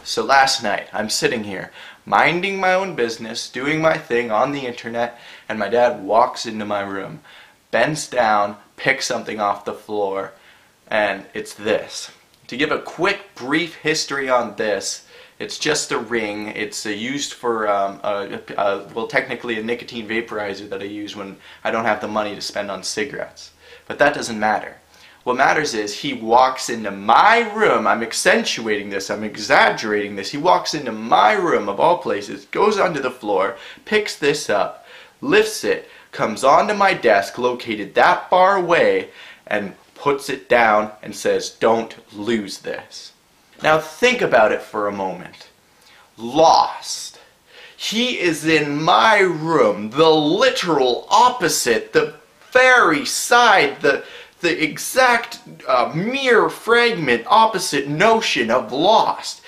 So last night, I'm sitting here, minding my own business, doing my thing on the internet, and my dad walks into my room, bends down, picks something off the floor, and it's this. To give a quick, brief history on this, it's just a ring. It's used for, well, technically a nicotine vaporizer that I use when I don't have the money to spend on cigarettes. But that doesn't matter. What matters is he walks into my room. I'm accentuating this, I'm exaggerating this. He walks into my room, of all places, goes onto the floor, picks this up, lifts it, comes onto my desk located that far away, and puts it down and says, "Don't lose this." Now think about it for a moment. Lost. He is in my room, the literal opposite, the very side, the exact mere fragment opposite notion of lost.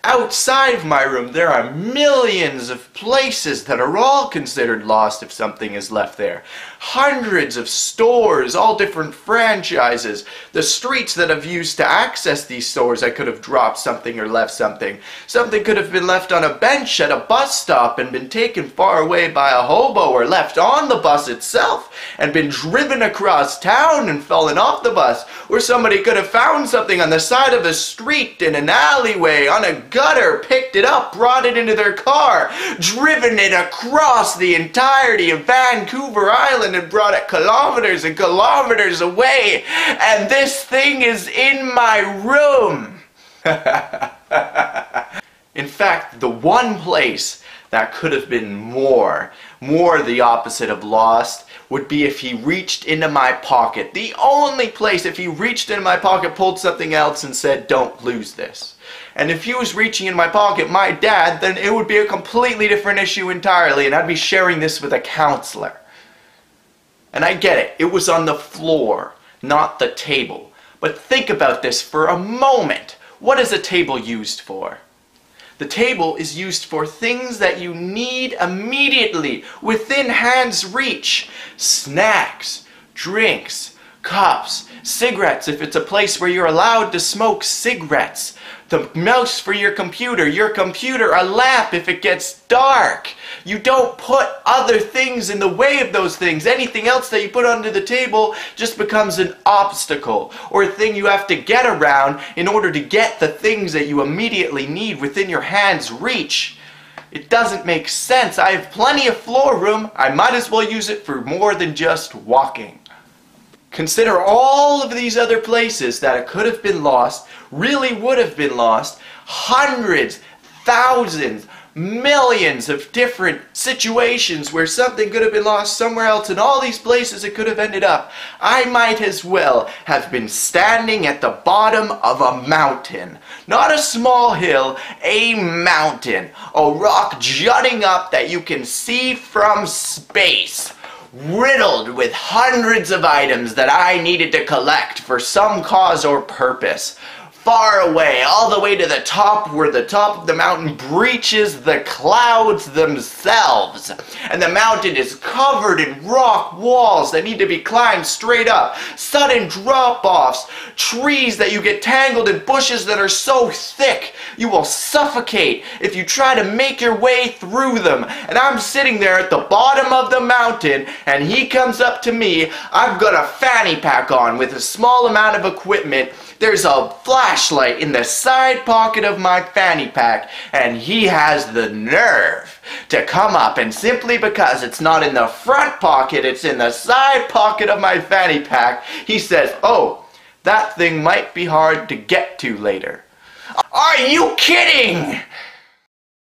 Outside of my room there are millions of places that are all considered lost if something is left there. Hundreds of stores, all different franchises. The streets that I've used to access these stores, I could have dropped something or left something. Something could have been left on a bench at a bus stop and been taken far away by a hobo, or left on the bus itself and been driven across town and fallen off the bus. Or somebody could have found something on the side of a street, in an alleyway, on a gutter, picked it up, brought it into their car, driven it across the entirety of Vancouver Island and brought it kilometers and kilometers away, and this thing is in my room. In fact, the one place that could have been more the opposite of lost would be if he reached into my pocket. The only place, if he reached into my pocket, pulled something else and said, "Don't lose this." And if he was reaching in my pocket, my dad, then it would be a completely different issue entirely, and I'd be sharing this with a counselor. And I get it, it was on the floor, not the table. But think about this for a moment. What is a table used for? The table is used for things that you need immediately, within hand's reach. Snacks, drinks, cups, cigarettes if it's a place where you're allowed to smoke cigarettes. The mouse for your computer, a lamp if it gets dark. You don't put other things in the way of those things. Anything else that you put onto the table just becomes an obstacle, or a thing you have to get around in order to get the things that you immediately need within your hand's reach. It doesn't make sense. I have plenty of floor room. I might as well use it for more than just walking. Consider all of these other places that it could have been lost, really would have been lost. Hundreds, thousands, millions of different situations where something could have been lost somewhere else, and all these places it could have ended up. I might as well have been standing at the bottom of a mountain. Not a small hill, a mountain. A rock jutting up that you can see from space. Riddled with hundreds of items that I needed to collect for some cause or purpose. Far away, all the way to the top, where the top of the mountain breaches the clouds themselves. And the mountain is covered in rock walls that need to be climbed straight up. Sudden drop-offs, trees that you get tangled in, bushes that are so thick you will suffocate if you try to make your way through them. And I'm sitting there at the bottom of the mountain, and he comes up to me. I've got a fanny pack on with a small amount of equipment. There's a flashlight in the side pocket of my fanny pack, and he has the nerve to come up, and simply because it's not in the front pocket, it's in the side pocket of my fanny pack, he says, "Oh, that thing might be hard to get to later." Are you kidding?